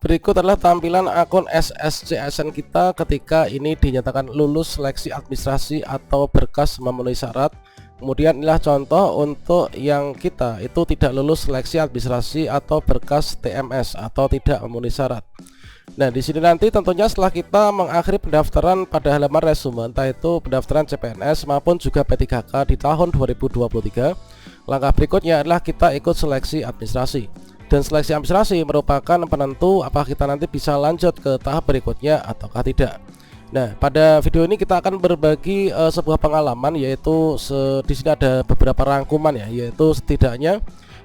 Berikut adalah tampilan akun SSCSN kita ketika ini dinyatakan lulus seleksi administrasi atau berkas memenuhi syarat. Kemudian inilah contoh untuk yang kita itu tidak lulus seleksi administrasi atau berkas TMS atau tidak memenuhi syarat. Nah, di sini nanti tentunya setelah kita mengakhiri pendaftaran pada halaman resume, entah itu pendaftaran CPNS maupun juga P3K di tahun 2023, langkah berikutnya adalah kita ikut seleksi administrasi. Dan seleksi administrasi merupakan penentu apakah kita nanti bisa lanjut ke tahap berikutnya ataukah tidak. Nah, pada video ini kita akan berbagi sebuah pengalaman, yaitu di sini ada beberapa rangkuman ya, yaitu setidaknya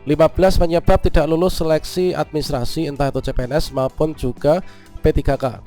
15 penyebab tidak lulus seleksi administrasi entah itu CPNS maupun juga P3K.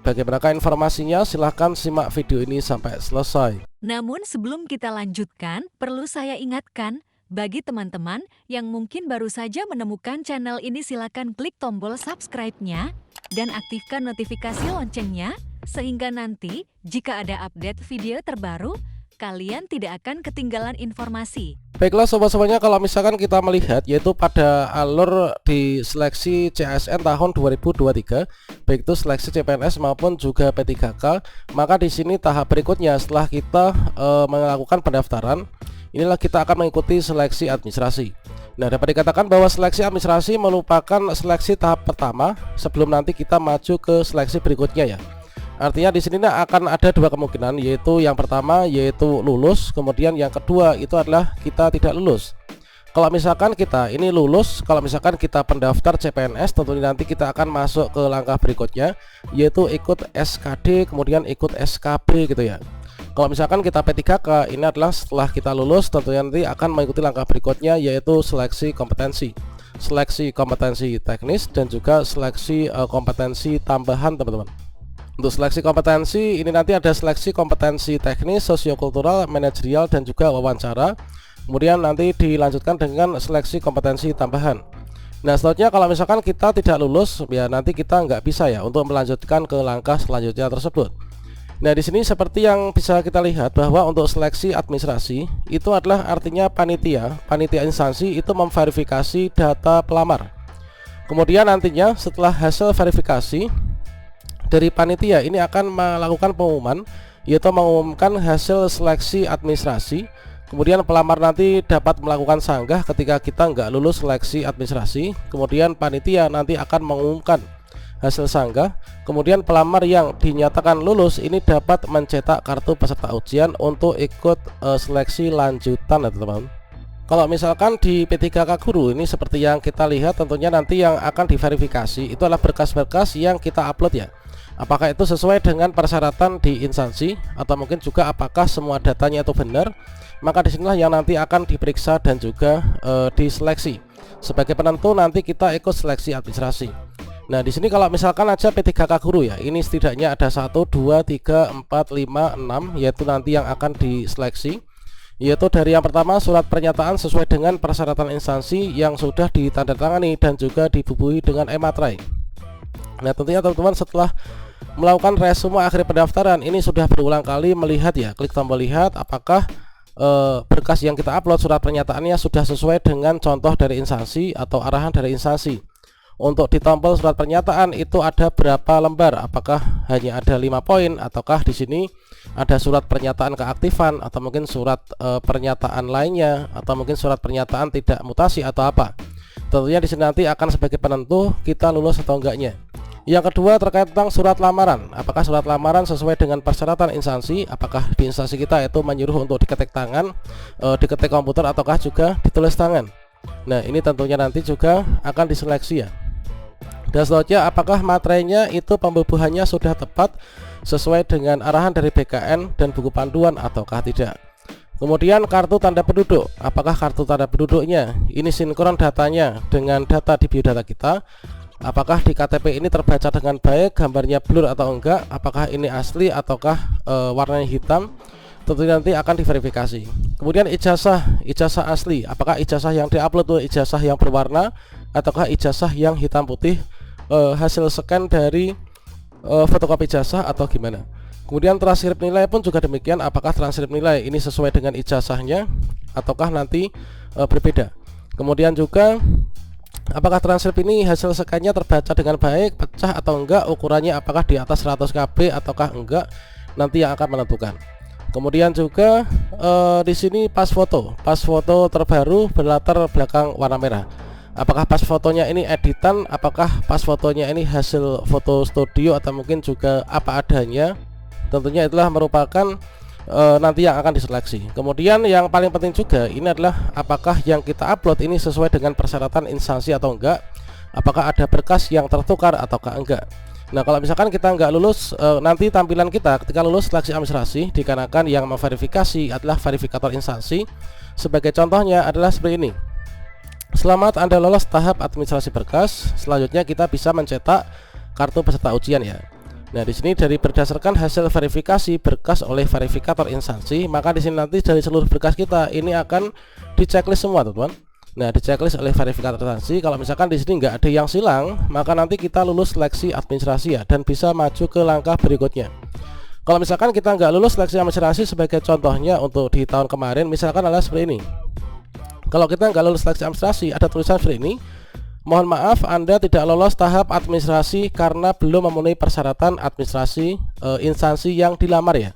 Bagaimanakah informasinya? Silahkan simak video ini sampai selesai. Namun sebelum kita lanjutkan, perlu saya ingatkan, bagi teman-teman yang mungkin baru saja menemukan channel ini, silakan klik tombol subscribe-nya dan aktifkan notifikasi loncengnya sehingga nanti jika ada update video terbaru, kalian tidak akan ketinggalan informasi. Baiklah sobat-sobatnya, kalau misalkan kita melihat yaitu pada alur di seleksi CASN tahun 2023, baik itu seleksi CPNS maupun juga P3K, maka di sini tahap berikutnya setelah kita melakukan pendaftaran, inilah kita akan mengikuti seleksi administrasi. Nah, dapat dikatakan bahwa seleksi administrasi merupakan seleksi tahap pertama sebelum nanti kita maju ke seleksi berikutnya ya. Artinya di sini akan ada dua kemungkinan, yaitu yang pertama yaitu lulus, kemudian yang kedua itu adalah kita tidak lulus. Kalau misalkan kita ini lulus, kalau misalkan kita pendaftar CPNS, tentunya nanti kita akan masuk ke langkah berikutnya, yaitu ikut SKD kemudian ikut SKB gitu ya. Kalau misalkan kita P3K, ini adalah setelah kita lulus, tentunya nanti akan mengikuti langkah berikutnya, yaitu seleksi kompetensi teknis dan juga seleksi kompetensi tambahan teman-teman. Untuk seleksi kompetensi ini nanti ada seleksi kompetensi teknis, sosiokultural, manajerial dan juga wawancara. Kemudian nanti dilanjutkan dengan seleksi kompetensi tambahan. Nah, selanjutnya kalau misalkan kita tidak lulus, ya nanti kita nggak bisa ya untuk melanjutkan ke langkah selanjutnya tersebut. Nah, di sini seperti yang bisa kita lihat bahwa untuk seleksi administrasi itu adalah artinya panitia instansi itu memverifikasi data pelamar. Kemudian nantinya setelah hasil verifikasi dari panitia ini akan melakukan pengumuman, yaitu mengumumkan hasil seleksi administrasi. Kemudian pelamar nanti dapat melakukan sanggah ketika kita nggak lulus seleksi administrasi. Kemudian panitia nanti akan mengumumkan hasil sanggah. Kemudian pelamar yang dinyatakan lulus ini dapat mencetak kartu peserta ujian untuk ikut seleksi lanjutan ya teman-teman. Kalau misalkan di P3K Guru ini seperti yang kita lihat, tentunya nanti yang akan diverifikasi itu adalah berkas-berkas yang kita upload ya. Apakah itu sesuai dengan persyaratan di instansi atau mungkin juga apakah semua datanya itu benar, maka disinilah yang nanti akan diperiksa dan juga diseleksi. Sebagai penentu nanti kita ikut seleksi administrasi. Nah, di sini kalau misalkan aja P3K Guru ya, ini setidaknya ada 1, 2, 3, 4, 5, 6, yaitu nanti yang akan diseleksi. Yaitu dari yang pertama surat pernyataan sesuai dengan persyaratan instansi yang sudah ditandatangani dan juga dibubuhi dengan e-materai. Nah, tentunya teman-teman setelah melakukan resume akhir pendaftaran ini sudah berulang kali melihat ya, klik tombol lihat apakah berkas yang kita upload surat pernyataannya sudah sesuai dengan contoh dari instansi atau arahan dari instansi. Untuk di tombol surat pernyataan itu ada berapa lembar, apakah hanya ada 5 poin ataukah di sini ada surat pernyataan keaktifan atau mungkin surat pernyataan lainnya atau mungkin surat pernyataan tidak mutasi atau apa. Tentunya di sini nanti akan sebagai penentu kita lulus atau enggaknya. Yang kedua terkait tentang surat lamaran, apakah surat lamaran sesuai dengan persyaratan instansi, apakah di instansi kita itu menyuruh untuk diketik tangan, diketik komputer ataukah juga ditulis tangan. Nah, ini tentunya nanti juga akan diseleksi ya. Dan selanjutnya apakah materainya itu pembubuhannya sudah tepat sesuai dengan arahan dari BKN dan buku panduan ataukah tidak. Kemudian kartu tanda penduduk, apakah kartu tanda penduduknya ini sinkron datanya dengan data di biodata kita. Apakah di KTP ini terbaca dengan baik, gambarnya blur atau enggak, apakah ini asli ataukah warnanya hitam. Tentunya nanti akan diverifikasi. Kemudian ijazah asli, apakah ijazah yang diupload itu ijazah yang berwarna ataukah ijazah yang hitam putih, hasil scan dari fotokopi ijazah atau gimana. Kemudian transkrip nilai pun juga demikian, apakah transkrip nilai ini sesuai dengan ijazahnya ataukah nanti berbeda. Kemudian juga apakah transkrip ini hasil scan-nya terbaca dengan baik, pecah atau enggak, ukurannya apakah di atas 100 KB ataukah enggak, nanti yang akan menentukan. Kemudian juga di sini pas foto terbaru berlatar belakang warna merah. Apakah pas fotonya ini editan, apakah pas fotonya ini hasil foto studio atau mungkin juga apa adanya. Tentunya itulah merupakan nanti yang akan diseleksi. Kemudian yang paling penting juga ini adalah apakah yang kita upload ini sesuai dengan persyaratan instansi atau enggak, apakah ada berkas yang tertukar ataukah enggak. Nah, kalau misalkan kita enggak lulus, nanti tampilan kita ketika lulus seleksi administrasi dikarenakan yang memverifikasi adalah verifikator instansi. Sebagai contohnya adalah seperti ini. Selamat, Anda lolos tahap administrasi berkas. Selanjutnya kita bisa mencetak kartu peserta ujian ya. Nah, di sini dari berdasarkan hasil verifikasi berkas oleh verifikator instansi, maka di sini nanti dari seluruh berkas kita ini akan diceklis semua, teman-teman. Nah, diceklis oleh verifikator instansi. Kalau misalkan di sini nggak ada yang silang, maka nanti kita lulus seleksi administrasi ya, dan bisa maju ke langkah berikutnya. Kalau misalkan kita nggak lulus seleksi administrasi, sebagai contohnya untuk di tahun kemarin, misalkan adalah seperti ini. Kalau kita nggak lulus seleksi administrasi, ada tulisan seperti ini. Mohon maaf, Anda tidak lolos tahap administrasi karena belum memenuhi persyaratan administrasi instansi yang dilamar ya.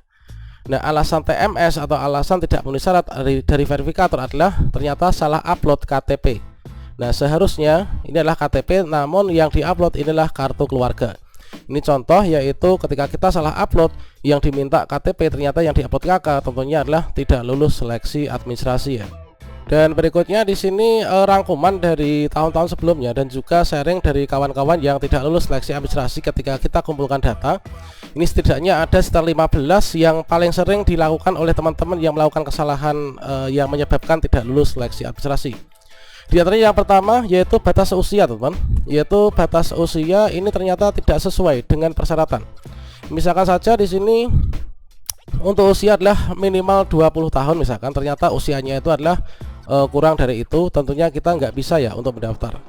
Nah, alasan TMS atau alasan tidak memenuhi syarat dari verifikator adalah ternyata salah upload KTP. Nah, seharusnya ini adalah KTP, namun yang diupload inilah kartu keluarga. Ini contoh, yaitu ketika kita salah upload yang diminta KTP, ternyata yang diupload KK, tentunya adalah tidak lulus seleksi administrasi ya. Dan berikutnya di sini rangkuman dari tahun-tahun sebelumnya dan juga sharing dari kawan-kawan yang tidak lulus seleksi administrasi ketika kita kumpulkan data. Ini setidaknya ada sekitar 15 yang paling sering dilakukan oleh teman-teman yang melakukan kesalahan yang menyebabkan tidak lulus seleksi administrasi. Di antaranya yang pertama yaitu batas usia, teman-teman. Yaitu batas usia ini ternyata tidak sesuai dengan persyaratan. Misalkan saja di sini untuk usia adalah minimal 20 tahun misalkan, ternyata usianya itu adalah kurang dari itu, tentunya kita nggak bisa ya untuk mendaftar.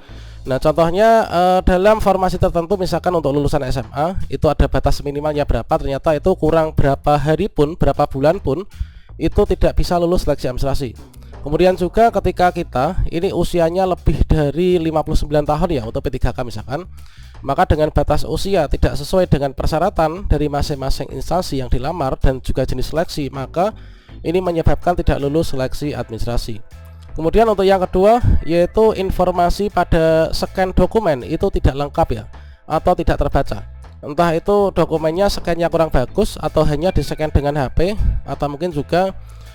Nah, contohnya dalam formasi tertentu, misalkan untuk lulusan SMA itu ada batas minimalnya berapa, ternyata itu kurang berapa hari pun, berapa bulan pun itu tidak bisa lulus seleksi administrasi. Kemudian juga ketika kita ini usianya lebih dari 59 tahun ya untuk P3K misalkan, maka dengan batas usia tidak sesuai dengan persyaratan dari masing-masing instansi yang dilamar dan juga jenis seleksi, maka ini menyebabkan tidak lulus seleksi administrasi. Kemudian untuk yang kedua yaitu informasi pada scan dokumen itu tidak lengkap ya, atau tidak terbaca. Entah itu dokumennya scan-nya kurang bagus atau hanya di-scan dengan HP, atau mungkin juga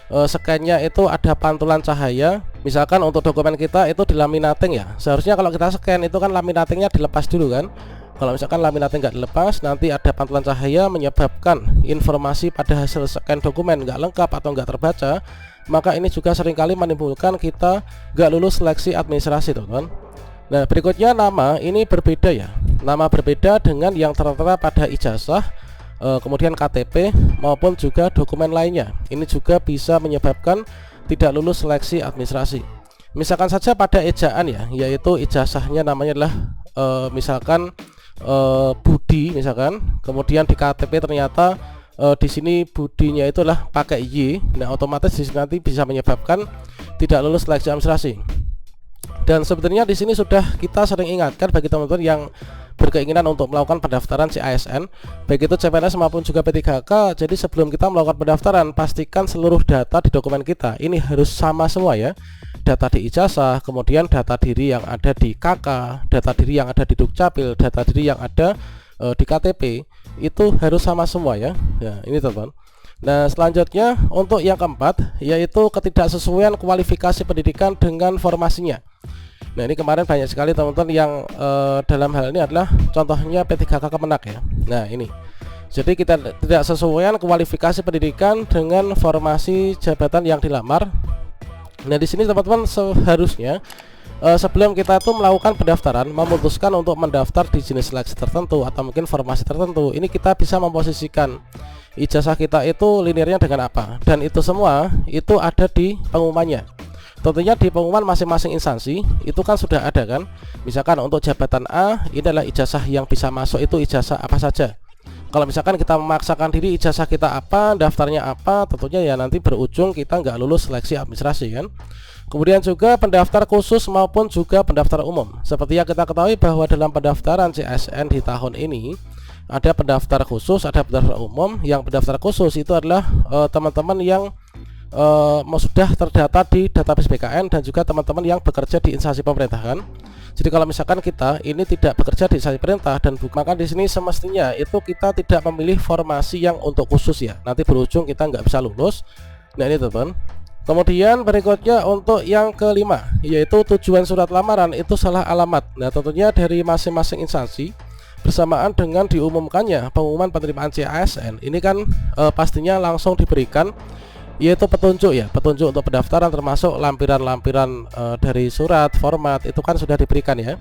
scan-nya itu ada pantulan cahaya. Misalkan untuk dokumen kita itu dilaminating ya, seharusnya kalau kita scan itu kan laminatingnya dilepas dulu kan. Kalau misalkan laminating nggak dilepas, nanti ada pantulan cahaya menyebabkan informasi pada hasil scan dokumen nggak lengkap atau nggak terbaca, maka ini juga seringkali menimbulkan kita nggak lulus seleksi administrasi, teman-teman. Nah, berikutnya nama ini berbeda ya, nama berbeda dengan yang tertera pada ijazah, kemudian KTP maupun juga dokumen lainnya. Ini juga bisa menyebabkan tidak lulus seleksi administrasi. Misalkan saja pada ejaan ya, yaitu ijazahnya namanya adalah misalkan Budi misalkan, kemudian di KTP ternyata di sini Budinya itulah pakai Y. Nah, otomatis di sini nanti bisa menyebabkan tidak lulus seleksi administrasi. Dan sebetulnya di sini sudah kita sering ingatkan bagi teman-teman yang berkeinginan untuk melakukan pendaftaran CASN, baik itu CPNS maupun juga P3K. Jadi sebelum kita melakukan pendaftaran, pastikan seluruh data di dokumen kita ini harus sama semua ya. Data di ijazah, kemudian data diri yang ada di KK, data diri yang ada di Dukcapil, data diri yang ada di KTP, itu harus sama semua ya. Ya, ini teman-teman. Nah, selanjutnya untuk yang keempat yaitu ketidaksesuaian kualifikasi pendidikan dengan formasinya. Nah, ini kemarin banyak sekali teman-teman yang dalam hal ini adalah contohnya P3K Kemenak ya. Nah, ini jadi kita tidak sesuaian kualifikasi pendidikan dengan formasi jabatan yang dilamar. Nah, di sini teman-teman seharusnya sebelum kita tuh melakukan pendaftaran, memutuskan untuk mendaftar di jenis seleksi tertentu atau mungkin formasi tertentu, ini kita bisa memposisikan ijazah kita itu linearnya dengan apa, dan itu semua itu ada di pengumumannya. Tentunya di pengumuman masing-masing instansi itu kan sudah ada kan. Misalkan untuk jabatan A ini adalah ijazah yang bisa masuk itu ijazah apa saja. Kalau misalkan kita memaksakan diri ijazah kita apa, daftarnya apa, tentunya ya nanti berujung kita nggak lulus seleksi administrasi kan. Kemudian juga pendaftar khusus maupun juga pendaftar umum. Seperti yang kita ketahui bahwa dalam pendaftaran CSN di tahun ini ada pendaftar khusus, ada pendaftar umum. Yang pendaftar khusus itu adalah teman-teman yang sudah terdata di database BKN dan juga teman-teman yang bekerja di instansi pemerintahan. Jadi kalau misalkan kita ini tidak bekerja di instansi perintah dan maka di sini semestinya itu kita tidak memilih formasi yang untuk khusus ya. Nanti berujung kita nggak bisa lulus. Nah ini teman-teman. Kemudian berikutnya untuk yang kelima, yaitu tujuan surat lamaran itu salah alamat. Nah tentunya dari masing-masing instansi bersamaan dengan diumumkannya pengumuman penerimaan CASN ini kan pastinya langsung diberikan yaitu petunjuk ya, petunjuk untuk pendaftaran termasuk lampiran-lampiran dari surat, format itu kan sudah diberikan ya.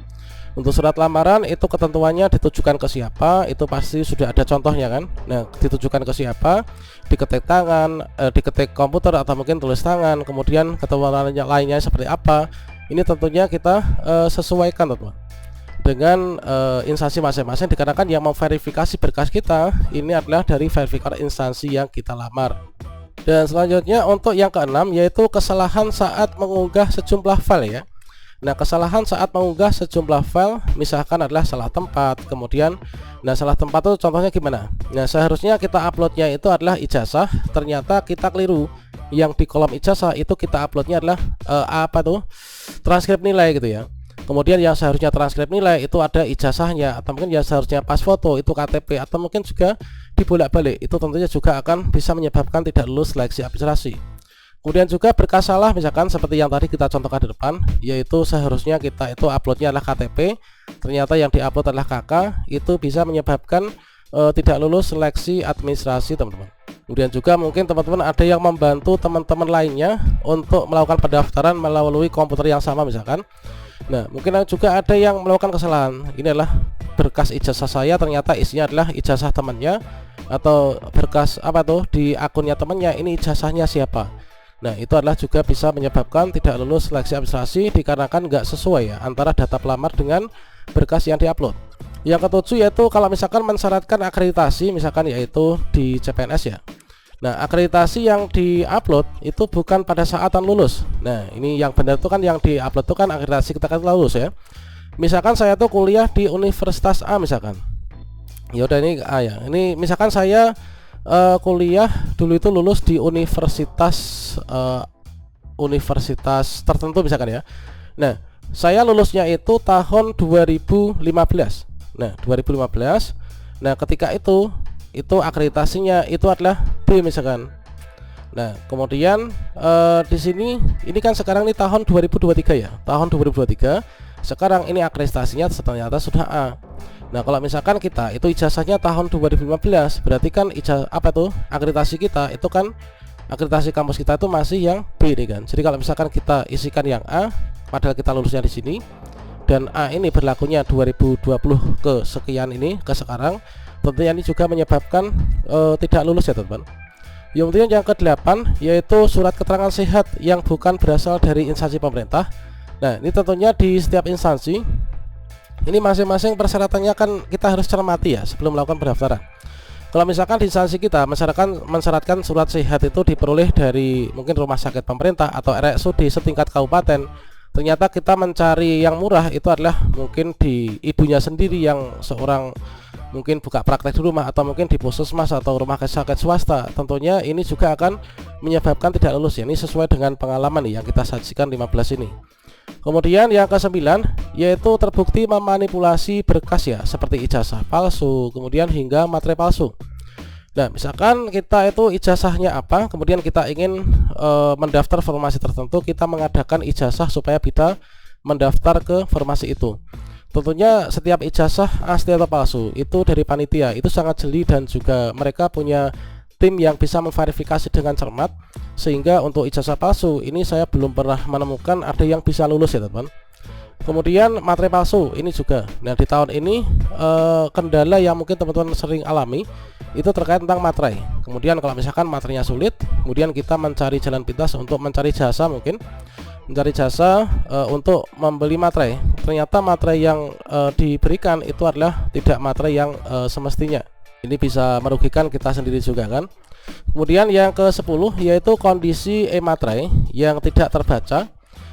Untuk surat lamaran itu ketentuannya ditujukan ke siapa, itu pasti sudah ada contohnya kan. Nah, ditujukan ke siapa, diketik tangan, diketik komputer atau mungkin tulis tangan, kemudian ketentuan lainnya seperti apa. Ini tentunya kita sesuaikan teman-teman dengan instansi masing-masing, dikarenakan yang memverifikasi berkas kita ini adalah dari verifikator instansi yang kita lamar. Dan selanjutnya untuk yang keenam yaitu kesalahan saat mengunggah sejumlah file ya. Nah kesalahan saat mengunggah sejumlah file misalkan adalah salah tempat, kemudian salah tempat itu contohnya gimana. Nah seharusnya kita uploadnya itu adalah ijazah, ternyata kita keliru, yang di kolom ijazah itu kita uploadnya adalah transkrip nilai gitu ya. Kemudian yang seharusnya transkrip nilai itu ada ijazahnya, atau mungkin yang seharusnya pas foto itu KTP, atau mungkin juga dibolak-balik. Itu tentunya juga akan bisa menyebabkan tidak lulus seleksi administrasi. Kemudian juga berkas salah misalkan seperti yang tadi kita contohkan di depan, yaitu seharusnya kita itu uploadnya adalah KTP, ternyata yang diupload adalah KK, itu bisa menyebabkan tidak lulus seleksi administrasi teman-teman. Kemudian juga mungkin teman-teman ada yang membantu teman-teman lainnya untuk melakukan pendaftaran melalui komputer yang sama misalkan. Nah mungkin juga ada yang melakukan kesalahan. Ini adalah berkas ijazah saya, ternyata isinya adalah ijazah temannya, atau berkas di akunnya temannya, ini ijazahnya siapa. Nah itu adalah juga bisa menyebabkan tidak lulus seleksi administrasi dikarenakan nggak sesuai ya antara data pelamar dengan berkas yang diupload. Yang ketujuh yaitu kalau misalkan mensyaratkan akreditasi misalkan yaitu di CPNS ya. Nah akreditasi yang diupload itu bukan pada saatan lulus. Nah ini yang benar itu kan yang diupload itu kan akreditasi kita kan lulus ya. Misalkan saya tuh kuliah di Universitas A misalkan. Ya udah ini A ya. Ini misalkan saya kuliah dulu itu lulus di universitas tertentu misalkan ya. Nah saya lulusnya itu tahun 2015. Nah 2015. Nah ketika itu akreditasinya itu adalah B misalkan. Nah kemudian di sini ini kan sekarang ini tahun 2023 ya, tahun 2023. Sekarang ini akreditasinya ternyata sudah A. Nah kalau misalkan kita itu ijazahnya tahun 2015, berarti kan akreditasi kita itu kan akreditasi kampus kita itu masih yang B nih kan. Jadi kalau misalkan kita isikan yang A, padahal kita lulusnya di sini, dan A ini berlakunya 2020 ke sekian ini ke sekarang, tentunya ini juga menyebabkan tidak lulus ya teman-teman. Kemudian yang ke-8 yaitu surat keterangan sehat yang bukan berasal dari instansi pemerintah. Nah ini tentunya di setiap instansi ini masing-masing persyaratannya kan kita harus cermati ya sebelum melakukan pendaftaran. Kalau misalkan di instansi kita mensyaratkan surat sehat itu diperoleh dari mungkin rumah sakit pemerintah atau RSUD di setingkat kabupaten, ternyata kita mencari yang murah itu adalah mungkin di ibunya sendiri yang seorang mungkin buka praktek di rumah, atau mungkin di puskesmas atau rumah sakit swasta. Tentunya ini juga akan menyebabkan tidak lulus ya. Ini sesuai dengan pengalaman nih yang kita sajikan 15 ini. Kemudian yang ke-9 yaitu terbukti memanipulasi berkas ya, seperti ijazah palsu, kemudian hingga materai palsu. Nah misalkan kita itu ijazahnya apa, kemudian kita ingin mendaftar formasi tertentu, kita mengadakan ijazah supaya kita mendaftar ke formasi itu. Tentunya setiap ijazah asli atau palsu itu dari panitia itu sangat jeli, dan juga mereka punya tim yang bisa memverifikasi dengan cermat, sehingga untuk ijazah palsu ini saya belum pernah menemukan ada yang bisa lulus ya teman. Kemudian materai palsu ini juga. Nah di tahun ini kendala yang mungkin teman-teman sering alami itu terkait tentang materai. Kemudian kalau misalkan materinya sulit, kemudian kita mencari jalan pintas untuk mencari jasa, mungkin mencari jasa untuk membeli materai. Ternyata materai yang diberikan itu adalah tidak materai yang semestinya. Ini bisa merugikan kita sendiri juga kan. Kemudian yang ke-10 yaitu kondisi e-materai yang tidak terbaca.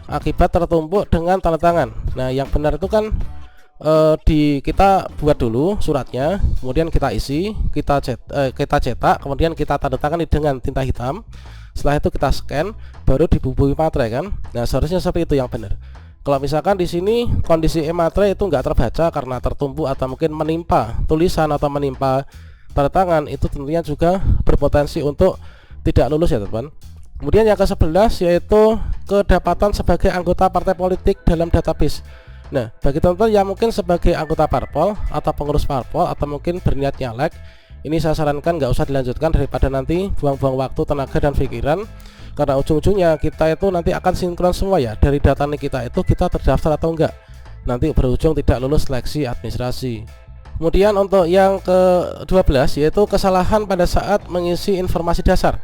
akibat tertumpuk dengan tanda tangan. Nah, yang benar itu kan kita buat dulu suratnya, kemudian kita isi, kita cetak, kemudian kita tanda tangani dengan tinta hitam. Setelah itu kita scan, baru dibubuhi materai kan. Nah, seharusnya seperti itu yang benar. Kalau misalkan di sini kondisi materai itu nggak terbaca karena tertumpuk atau mungkin menimpa tulisan atau menimpa tanda tangan, itu tentunya juga berpotensi untuk tidak lulus ya teman-teman. Kemudian yang ke-11 yaitu kedapatan sebagai anggota partai politik dalam database. Nah, bagi teman-teman yang mungkin sebagai anggota parpol atau pengurus parpol atau mungkin berniat nyalek, ini saya sarankan nggak usah dilanjutkan daripada nanti buang-buang waktu, tenaga dan pikiran, karena ujung-ujungnya kita itu nanti akan sinkron semua ya, dari data nik kita itu kita terdaftar atau enggak, nanti berujung tidak lulus seleksi administrasi. Kemudian untuk yang ke-12 yaitu kesalahan pada saat mengisi informasi dasar.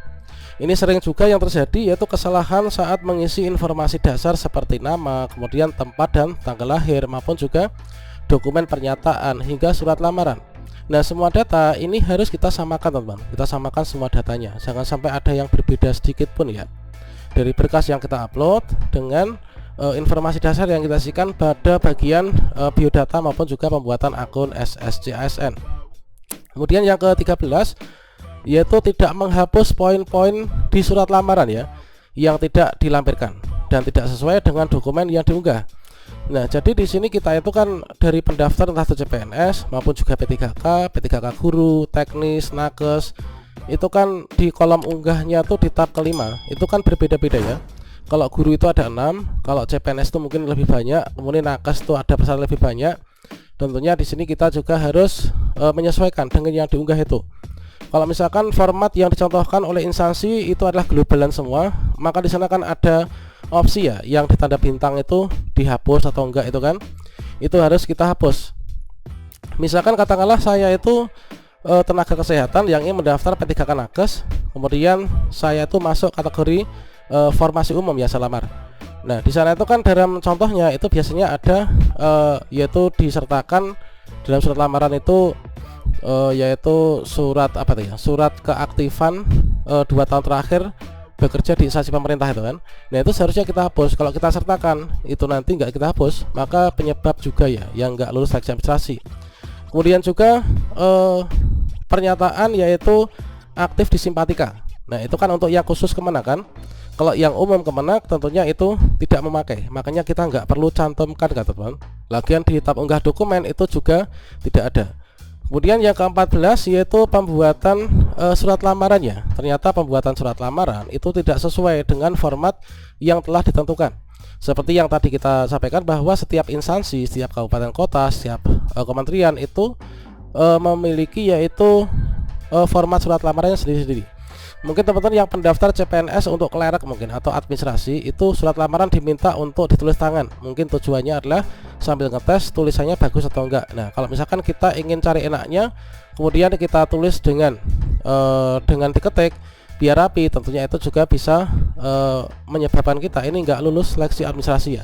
Ini sering juga yang terjadi, yaitu kesalahan saat mengisi informasi dasar seperti nama, kemudian tempat dan tanggal lahir, maupun juga dokumen pernyataan hingga surat lamaran. Nah, semua data ini harus kita samakan teman-teman, kita samakan semua datanya, jangan sampai ada yang berbeda sedikit pun ya, dari berkas yang kita upload dengan informasi dasar yang kita isikan pada bagian biodata maupun juga pembuatan akun SSC-ASN. Kemudian yang ke-13 yaitu tidak menghapus poin-poin di surat lamaran ya, yang tidak dilampirkan dan tidak sesuai dengan dokumen yang diunggah. Nah, jadi di sini kita itu kan dari pendaftar entah itu CPNS maupun juga P3K, P3K guru, teknis, nakes, itu kan di kolom unggahnya tuh di tab kelima itu kan berbeda-beda ya. Kalau guru itu ada 6, kalau CPNS itu mungkin lebih banyak, kemudian nakes itu ada pesan lebih banyak. Tentunya di sini kita juga harus menyesuaikan dengan yang diunggah itu. Kalau misalkan format yang dicontohkan oleh instansi itu adalah globalan semua, maka di sana kan ada opsi ya, yang ditanda bintang itu dihapus atau enggak itu kan, itu harus kita hapus. Misalkan katakanlah saya itu tenaga kesehatan yang ingin mendaftar P3K nakes, kemudian saya itu masuk kategori formasi umum ya, selamar. Nah, di sana itu kan dalam contohnya itu biasanya ada yaitu disertakan dalam surat lamaran itu yaitu surat apa tuh ya, surat keaktifan 2 tahun terakhir bekerja di instansi pemerintah itu kan. Nah, itu seharusnya kita hapus. Kalau kita sertakan itu nanti nggak kita hapus, maka penyebab juga ya yang nggak lulus seleksi administrasi. Kemudian juga pernyataan yaitu aktif di Simpatika. Nah, itu kan untuk yang khusus Kemenak kan. Kalau yang umum Kemenak tentunya itu tidak memakai, makanya kita nggak perlu cantumkan kan teman. Lagian di tab unggah dokumen itu juga tidak ada. Kemudian yang ke-14 yaitu pembuatan surat lamarannya. Ternyata pembuatan surat lamaran itu tidak sesuai dengan format yang telah ditentukan. Seperti yang tadi kita sampaikan bahwa setiap instansi, setiap kabupaten kota, setiap kementerian itu memiliki yaitu format surat lamarannya sendiri-sendiri. Mungkin teman-teman yang pendaftar CPNS untuk klerek mungkin atau administrasi itu surat lamaran diminta untuk ditulis tangan. Mungkin tujuannya adalah sambil ngetes tulisannya bagus atau enggak. Nah, kalau misalkan kita ingin cari enaknya, kemudian kita tulis dengan diketik biar rapi, tentunya itu juga bisa menyebabkan kita ini enggak lulus seleksi administrasi ya.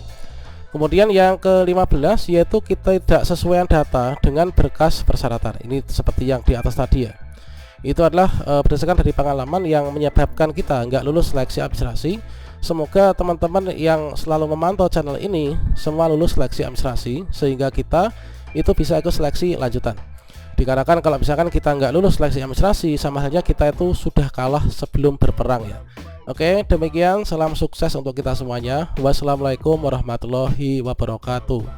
Kemudian yang ke-15 yaitu kita tidak sesuaian data dengan berkas persyaratan. Ini seperti yang di atas tadi ya. Itu adalah berdasarkan dari pengalaman yang menyebabkan kita nggak lulus seleksi administrasi. Semoga teman-teman yang selalu memantau channel ini semua lulus seleksi administrasi, sehingga kita itu bisa ikut seleksi lanjutan. Dikarenakan kalau misalkan kita nggak lulus seleksi administrasi, sama halnya kita itu sudah kalah sebelum berperang ya. Oke, demikian, salam sukses untuk kita semuanya. Wassalamualaikum warahmatullahi wabarakatuh.